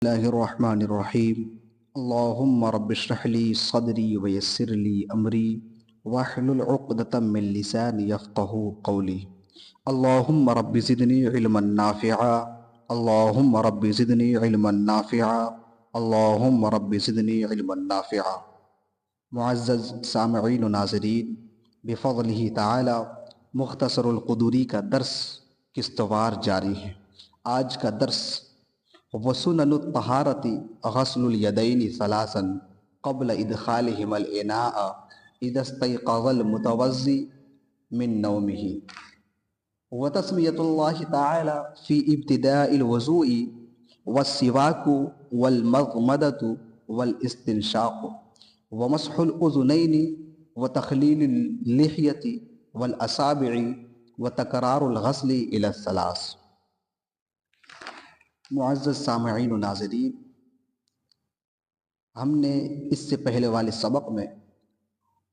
اللہ الرحمن الرحیم اللہم رب اشرح لی صدری ویسر لی امری واحلل عقدۃ من لسانی یفقہوا قولی اللہم رب زدنی علما نافعا اللہم رب زدنی علما نافعا اللہم رب زدنی علما نافعا۔ معزز سامعین و ناظرین، بفضلہ تعالی مختصر القدوری کا درس قسطوار جاری ہے۔ آج کا درس وسنن الطہارۃ غسل الیدین ثلاثا قبل ادخالہما الاناء اذا استيقظ المتوضی من نومہ، وتسمیۃ اللہ تعالی فی ابتداء الوضوء والسواک والمضمدۃ والاستنشاق ومسح الاذنین وتخلیل اللحیۃ والاصابع وتکرار الغسل الی الثلاث۔ معزز سامعین و ناظرین، ہم نے اس سے پہلے والے سبق میں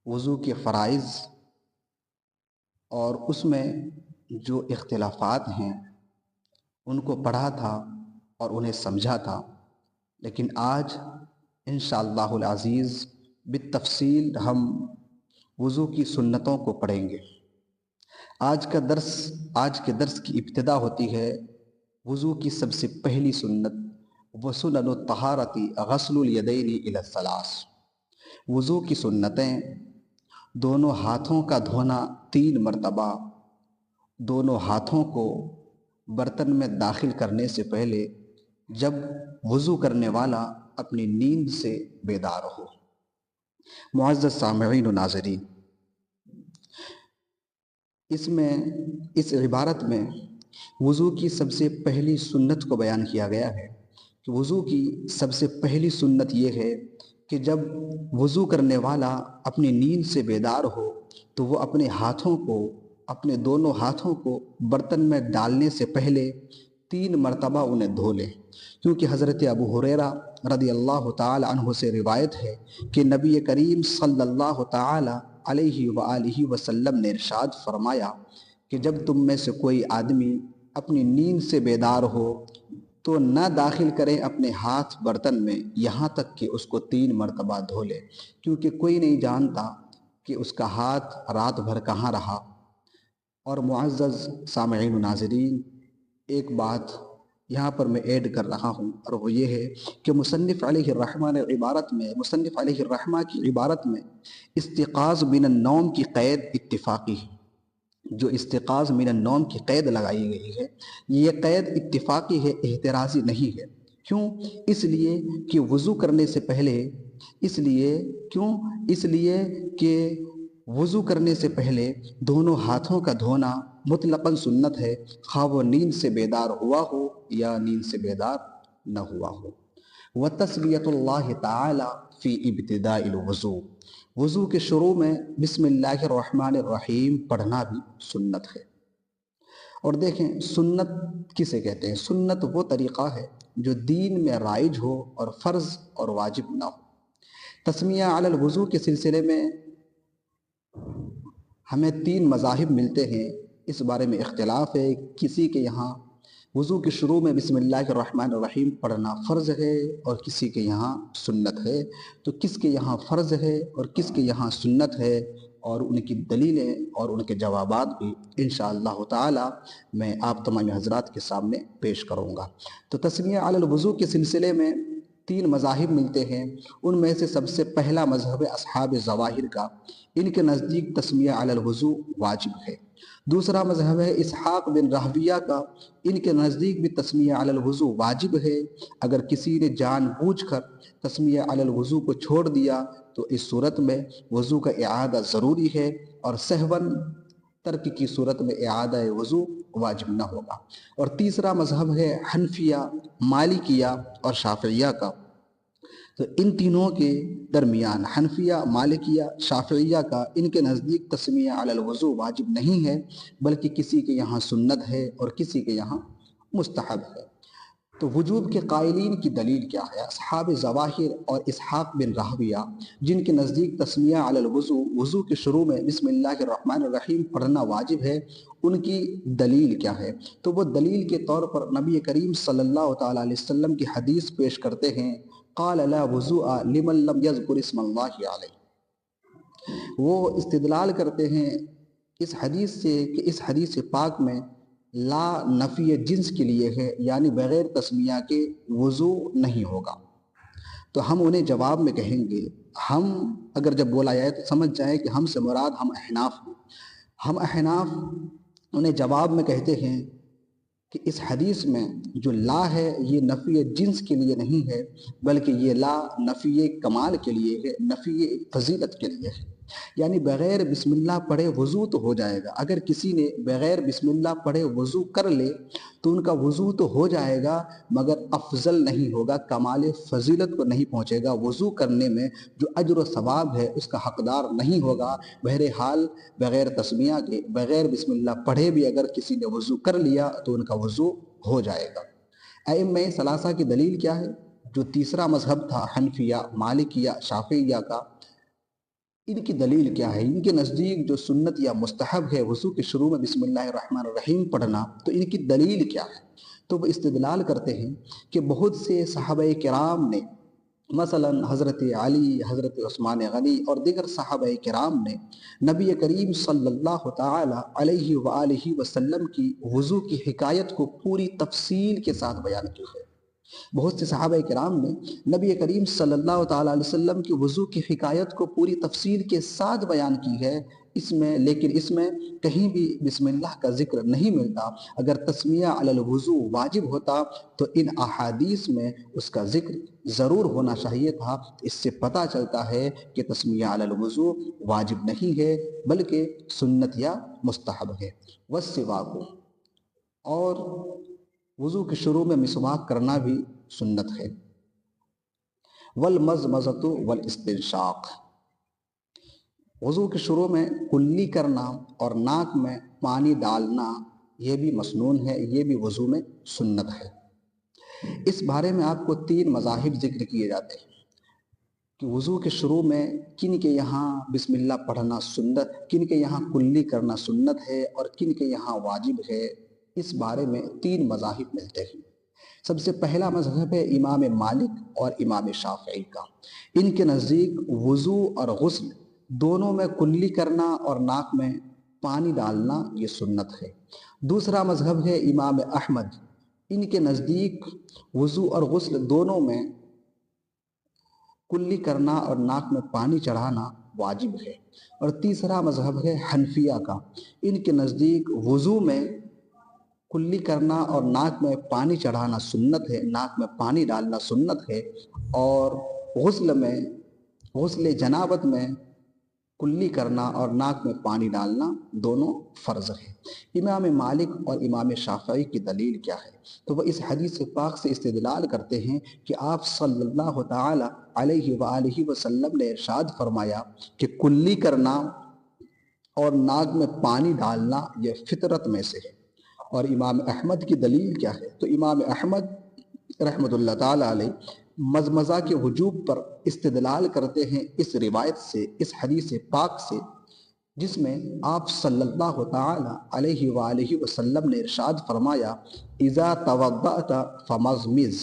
وضو کے فرائض اور اس میں جو اختلافات ہیں ان کو پڑھا تھا اور انہیں سمجھا تھا، لیکن آج انشاءاللہ العزیز بالتفصیل ہم وضو کی سنتوں کو پڑھیں گے۔ آج کے درس کی ابتدا ہوتی ہے وضو کی سب سے پہلی سنت وسنن الطہارۃ غسل الیدین الی الثلاث۔ وضو کی سنتیں: دونوں ہاتھوں کا دھونا 3 مرتبہ، دونوں ہاتھوں کو برتن میں داخل کرنے سے پہلے جب وضو کرنے والا اپنی نیند سے بیدار ہو۔ معزز سامعین و ناظرین، اس عبارت میں وضو کی سب سے پہلی سنت کو بیان کیا گیا ہے کہ وضو کی سب سے پہلی سنت یہ ہے کہ جب وضو کرنے والا اپنی نیند سے بیدار ہو تو وہ اپنے دونوں ہاتھوں کو برتن میں ڈالنے سے پہلے 3 مرتبہ انہیں دھو لے، کیونکہ حضرت ابو ہریرہ رضی اللہ تعالی عنہ سے روایت ہے کہ نبی کریم صلی اللہ تعالی علیہ وآلہ وسلم نے ارشاد فرمایا کہ جب تم میں سے کوئی آدمی اپنی نیند سے بیدار ہو تو نہ داخل کرے اپنے ہاتھ برتن میں یہاں تک کہ اس کو 3 مرتبہ دھو لے، کیونکہ کوئی نہیں جانتا کہ اس کا ہاتھ رات بھر کہاں رہا۔ اور معزز سامعین و ناظرین، ایک بات یہاں پر میں ایڈ کر رہا ہوں، اور وہ یہ ہے کہ مصنف علیہ الرحمہ کی عبارت میں استيقاظ من النوم کی قید اتفاقی ہے۔ جو استيقاظ من النوم کی قید لگائی گئی ہے یہ قید اتفاقی ہے، احترازی نہیں ہے۔ کیوں؟ اس لیے کہ وضو کرنے سے پہلے وضو کرنے سے پہلے دونوں ہاتھوں کا دھونا مطلقاً سنت ہے، خواہ وہ نیند سے بیدار ہوا ہو یا نیند سے بیدار نہ ہوا ہو۔ وتسمیۃ اللہ تعالی فی ابتداء الوضوء، وضو کے شروع میں بسم اللہ الرحمن الرحیم پڑھنا بھی سنت ہے۔ اور دیکھیں، سنت کسے کہتے ہیں؟ سنت وہ طریقہ ہے جو دین میں رائج ہو اور فرض اور واجب نہ ہو۔ تسمیہ علی الوضوء کے سلسلے میں ہمیں 3 مذاہب ملتے ہیں، اس بارے میں اختلاف ہے۔ کسی کے یہاں وضو کے شروع میں بسم اللہ الرحمن الرحیم پڑھنا فرض ہے اور کسی کے یہاں سنت ہے۔ تو کس کے یہاں فرض ہے اور کس کے یہاں سنت ہے، اور ان کی دلیلیں اور ان کے جوابات بھی انشاءاللہ تعالی میں آپ تمام حضرات کے سامنے پیش کروں گا۔ تو تسمیہ علی الوضوء کے سلسلے میں 3 مذاہب ملتے ہیں۔ ان میں سے سب سے پہلا مذہب اصحاب ظواہر کا، ان کے نزدیک تسمیہ علی الوضوء واجب ہے۔ دوسرا مذہب ہے اسحاق بن راہویہ کا، ان کے نزدیک بھی تسمیہ علی الوضوء واجب ہے۔ اگر کسی نے جان بوجھ کر تسمیہ علی الوضوء کو چھوڑ دیا تو اس صورت میں وضو کا اعادہ ضروری ہے، اور سہواً ترک کی صورت میں اعادہ وضو واجب نہ ہوگا۔ اور تیسرا مذہب ہے حنفیہ، مالکیہ اور شافعیہ کا۔ تو ان تینوں کے درمیان حنفیہ، مالکیہ، شافعیہ کا، ان کے نزدیک تسمیہ علی الوضوء واجب نہیں ہے، بلکہ کسی کے یہاں سنت ہے اور کسی کے یہاں مستحب ہے۔ تو وجوب کے قائلین کی دلیل کیا ہے؟ اصحاب ظواہر اور اسحاق بن راہویہ جن کے نزدیک تسمیہ علی الوضو، وضو کے شروع میں بسم اللہ الرحمن الرحیم پڑھنا واجب ہے، ان کی دلیل کیا ہے؟ تو وہ دلیل کے طور پر نبی کریم صلی اللہ تعالیٰ علیہ وسلم کی حدیث پیش کرتے ہیں، قال لا وضوء لمن لم یذکر اسم اللہ علیہ۔ وہ استدلال کرتے ہیں اس حدیث سے کہ اس حدیث پاک میں لا نفی جنس کے لیے ہے، یعنی بغیر تسمیہ کے وضو نہیں ہوگا۔ تو ہم انہیں جواب میں کہیں گے، ہم اگر جب بولا جائے تو سمجھ جائیں کہ ہم سے مراد ہم احناف ہیں۔ ہم احناف انہیں جواب میں کہتے ہیں کہ اس حدیث میں جو لا ہے یہ نفی جنس کے لیے نہیں ہے، بلکہ یہ لا نفی کمال کے لیے ہے، نفی فضیلت کے لیے ہے۔ یعنی بغیر بسم اللہ پڑھے وضو تو ہو جائے گا، اگر کسی نے بغیر بسم اللہ پڑھے وضو کر لے تو ان کا وضو تو ہو جائے گا، مگر افضل نہیں ہوگا، کمال فضیلت کو نہیں پہنچے گا، وضو کرنے میں جو اجر و ثواب ہے اس کا حقدار نہیں ہوگا۔ بہرحال بغیر تسمیہ کے، بغیر بسم اللہ پڑھے بھی اگر کسی نے وضو کر لیا تو ان کا وضو ہو جائے گا۔ ائمہ ثلاثہ کی دلیل کیا ہے؟ جو تیسرا مذہب تھا حنفیہ، مالکیہ، شافعیہ کا، ان کی دلیل کیا ہے؟ ان کے نزدیک جو سنت یا مستحب ہے وضو کے شروع میں بسم اللہ الرحمن الرحیم پڑھنا، تو ان کی دلیل کیا ہے؟ تو وہ استدلال کرتے ہیں کہ بہت سے صحابہ کرام نے، مثلا حضرت علی، حضرت عثمان غنی اور دیگر صحابہ کرام نے نبی کریم صلی اللہ تعالی علیہ وآلہ وسلم کی وضو کی حکایت کو پوری تفصیل کے ساتھ بیان کی ہے۔ بہت سے صحابہ کرام نے نبی کریم صلی اللہ تعالیٰ علیہ وسلم کی وضو کی حکایت کو پوری تفصیل کے ساتھ بیان کی ہے، لیکن اس میں کہیں بھی بسم اللہ کا ذکر نہیں ملتا۔ اگر تسمیہ علی الوضو واجب ہوتا تو ان احادیث میں اس کا ذکر ضرور ہونا چاہیے تھا۔ اس سے پتہ چلتا ہے کہ تسمیہ علی الوضو واجب نہیں ہے بلکہ سنت یا مستحب ہے۔ والسواک، اور وضو کے شروع میں مسواک کرنا بھی سنت ہے۔ والمضمضۃ والاستنشاق، وضو کے شروع میں کلی کرنا اور ناک میں پانی ڈالنا یہ بھی مسنون ہے، یہ بھی وضو میں سنت ہے۔ اس بارے میں آپ کو 3 مذاہب ذکر کیے جاتے ہیں کہ وضو کے شروع میں کن کے یہاں بسم اللہ پڑھنا سنت، کن کے یہاں کلی کرنا سنت ہے اور کن کے یہاں واجب ہے۔ اس بارے میں 3 مذاہب ملتے ہیں۔ سب سے پہلا مذہب ہے امام مالک اور امام شافعی کا۔ ان کے نزدیک وضو اور غسل دونوں میں کلی کرنا اور ناک میں پانی ڈالنا یہ سنت ہے۔ دوسرا مذہب ہے امام احمد، ان کے نزدیک وضو اور غسل دونوں میں کلی کرنا اور ناک میں پانی چڑھانا واجب ہے۔ اور تیسرا مذہب ہے حنفیہ کا، ان کے نزدیک وضو میں کلی کرنا اور ناک میں پانی چڑھانا سنت ہے، ناک میں پانی ڈالنا سنت ہے، اور غسل جنابت میں کلی کرنا اور ناک میں پانی ڈالنا دونوں فرض ہے۔ امام مالک اور امام شافعی کی دلیل کیا ہے؟ تو وہ اس حدیث پاک سے استدلال کرتے ہیں کہ آپ صلی اللہ تعالی علیہ وآلہ وسلم نے ارشاد فرمایا کہ کلی کرنا اور ناک میں پانی ڈالنا یہ فطرت میں سے ہے۔ اور امام احمد کی دلیل کیا ہے؟ تو امام احمد رحمۃ اللہ تعالیٰ علیہ مزمزہ کے وجوب پر استدلال کرتے ہیں اس روایت سے، اس حدیث پاک سے، جس میں آپ صلی اللہ تعالی علیہ وآلہ وسلم نے ارشاد فرمایا اذا توضأت فمضمض۔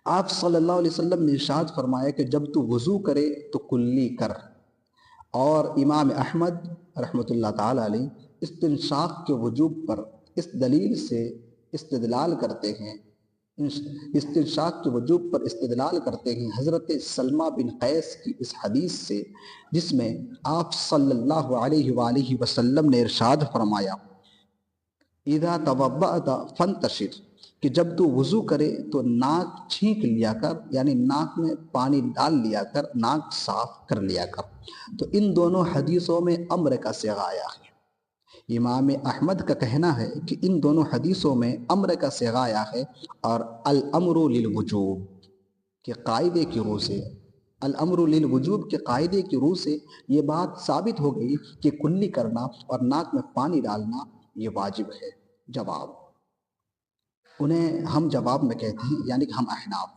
آپ صلی اللہ علیہ وسلم نے ارشاد فرمایا کہ جب تو وضو کرے تو کلی کر۔ اور امام احمد رحمۃ اللہ تعالی علیہ استنشاق کے وجوب پر اس دلیل سے استدلال کرتے ہیں، استنشاق کے وجوب پر استدلال کرتے ہیں حضرت سلمہ بن قیس کی اس حدیث سے، جس میں آپ صلی اللہ علیہ وآلہ وسلم نے ارشاد فرمایا اذا توضأت فانتشر، کہ جب تو وضو کرے تو ناک چھینک لیا کر، یعنی ناک میں پانی ڈال لیا کر، ناک صاف کر لیا کر۔ تو ان دونوں حدیثوں میں امر کا صیغہ آیا ہے۔ امام احمد کا کہنا ہے کہ ان دونوں حدیثوں میں امر کا صیغہ آیا ہے، اور الامر للوجوب کے قاعدے کی روح سے، الامر للوجوب کے قاعدے کی روح سے یہ بات ثابت ہو گئی کہ کلی کرنا اور ناک میں پانی ڈالنا یہ واجب ہے۔ جواب: انہیں ہم جواب میں کہتے ہیں یعنی کہ ہم احناف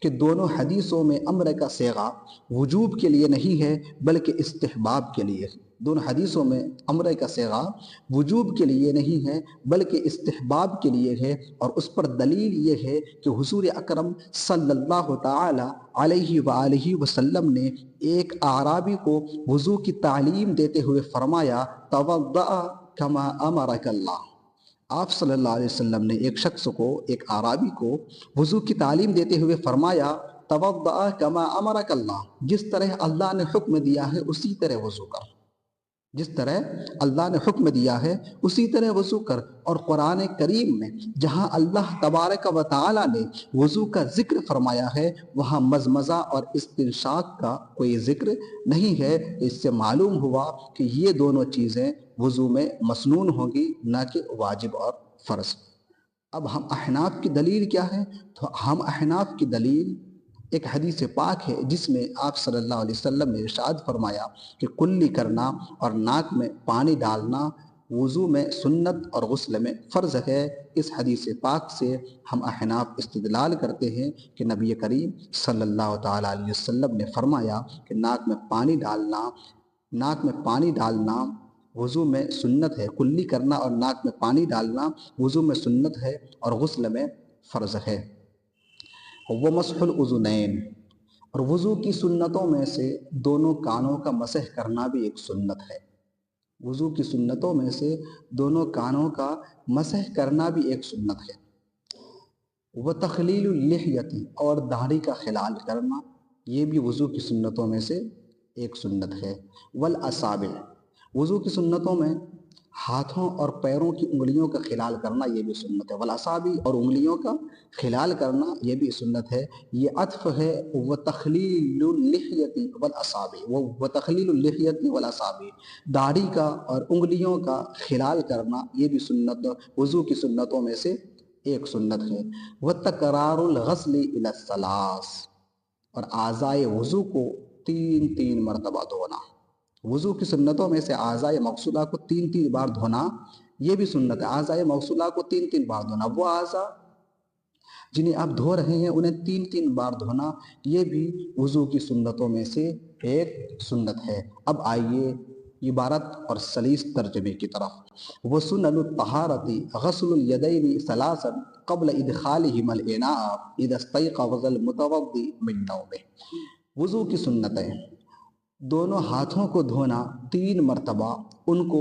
کہ دونوں حدیثوں میں امر کا صیغہ وجوب کے لیے نہیں ہے بلکہ استحباب کے لیے ہے۔ دونوں حدیثوں میں امر کا صیغہ وجوب کے لیے نہیں ہے بلکہ استحباب کے لیے ہے، اور اس پر دلیل یہ ہے کہ حضور اکرم صلی اللہ تعالی علیہ وآلہ وسلم نے ایک اعرابی کو وضو کی تعلیم دیتے ہوئے فرمایا توضأ کما امرک اللہ۔ آپ صلی اللہ علیہ وسلم نے ایک شخص کو، ایک اعرابی کو وضو کی تعلیم دیتے ہوئے فرمایا توضأ کما امرک اللہ، جس طرح اللہ نے حکم دیا ہے اسی طرح وضو کر، جس طرح اللہ نے حکم دیا ہے اسی طرح وضو کر۔ اور قرآن کریم میں جہاں اللہ تبارک و تعالی نے وضو کا ذکر فرمایا ہے وہاں مزمزہ اور استنشاق کا کوئی ذکر نہیں ہے۔ اس سے معلوم ہوا کہ یہ دونوں چیزیں وضو میں مسنون ہوں گی، نہ کہ واجب اور فرض۔ اب ہم احناف کی دلیل کیا ہے؟ تو ہم احناف کی دلیل ایک حدیث پاک ہے جس میں آپ صلی اللہ علیہ وسلم نے ارشاد فرمایا کہ کلی کرنا اور ناک میں پانی ڈالنا وضو میں سنت اور غسل میں فرض ہے۔ اس حدیث پاک سے ہم احناف استدلال کرتے ہیں کہ نبی کریم صلی اللہ تعالیٰ علیہ وسلم نے فرمایا کہ ناک میں پانی ڈالنا وضو میں سنت ہے، کلی کرنا اور ناک میں پانی ڈالنا وضو میں سنت ہے اور غسل میں فرض ہے۔ ومسح الاذنین، اور وضو کی سنتوں میں سے دونوں کانوں کا مسح کرنا بھی ایک سنت ہے۔ وضو کی سنتوں میں سے دونوں کانوں کا مسح کرنا بھی ایک سنت ہے۔ وتخلیل اللحیۃ، اور داڑھی کا خلال کرنا یہ بھی وضو کی سنتوں میں سے ایک سنت ہے۔ والاصابع، وضو کی سنتوں میں ہاتھوں اور پیروں کی انگلیوں کا خلال کرنا یہ بھی سنت ہے۔ والاصابع، اور انگلیوں کا خلال کرنا یہ بھی سنت ہے۔ یہ عطف ہے وتخلیل اللحیۃ والاصابع، وتخلیل اللحیۃ والاصابع، داڑھی کا اور انگلیوں کا خلال کرنا یہ بھی سنت وضو کی سنتوں میں سے ایک سنت ہے۔ وتکرار الغسل الی الثلاث، اور اعضائے وضو کو تین مرتبہ دھونا۔ وضو کی سنتوں میں سے اعضائے مغسولہ کو تین بار دھونا یہ بھی سنت ہے۔ اعضائے مغسولہ کو تین بار دھونا، وہ اعضاء جنہیں آپ دھو رہے ہیں انہیں تین بار دھونا یہ بھی وضو کی سنتوں میں سے ایک سنت ہے۔ اب آئیے عبارت اور سلیس ترجمے کی طرف۔ وسنن الطہارۃ غسل الیدین ثلاثا قبل ادخالہما الاناء اذا استيقظ المتوضئ من نومہ۔ وضو کی سنتیں: دونوں ہاتھوں کو دھونا 3 مرتبہ، ان کو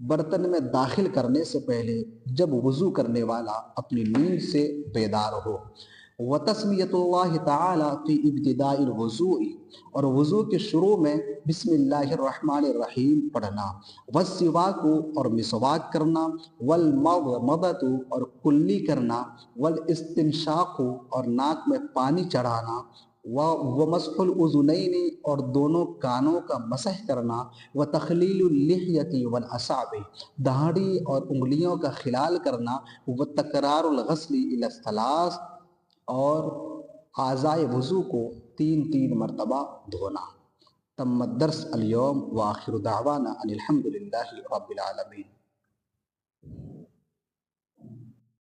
برتن میں داخل کرنے سے پہلے جب وضو کرنے والا اپنی نیند سے بیدار ہو۔ وتسمیۃ اللہ تعالی فی ابتداء الوضوء، اور وضو کے شروع میں بسم اللہ الرحمن الرحیم پڑھنا۔ والسواک، اور مسواک کرنا۔ والمضمضۃ، اور کلی کرنا۔ والاستنشاق، اور ناک میں پانی چڑھانا۔ ومسح الاذنین، اور دونوں کانوں کا مسح کرنا۔ وتخلیل اللحیۃ والاصابع، داڑھی اور انگلیوں کا خلال کرنا۔ وتکرار الغسل الی الثلاث، اور اعضائے وضو کو تین مرتبہ دھونا۔ تم الدرس اليوم، وآخر دعوانا ان الحمد للہ رب العالمین۔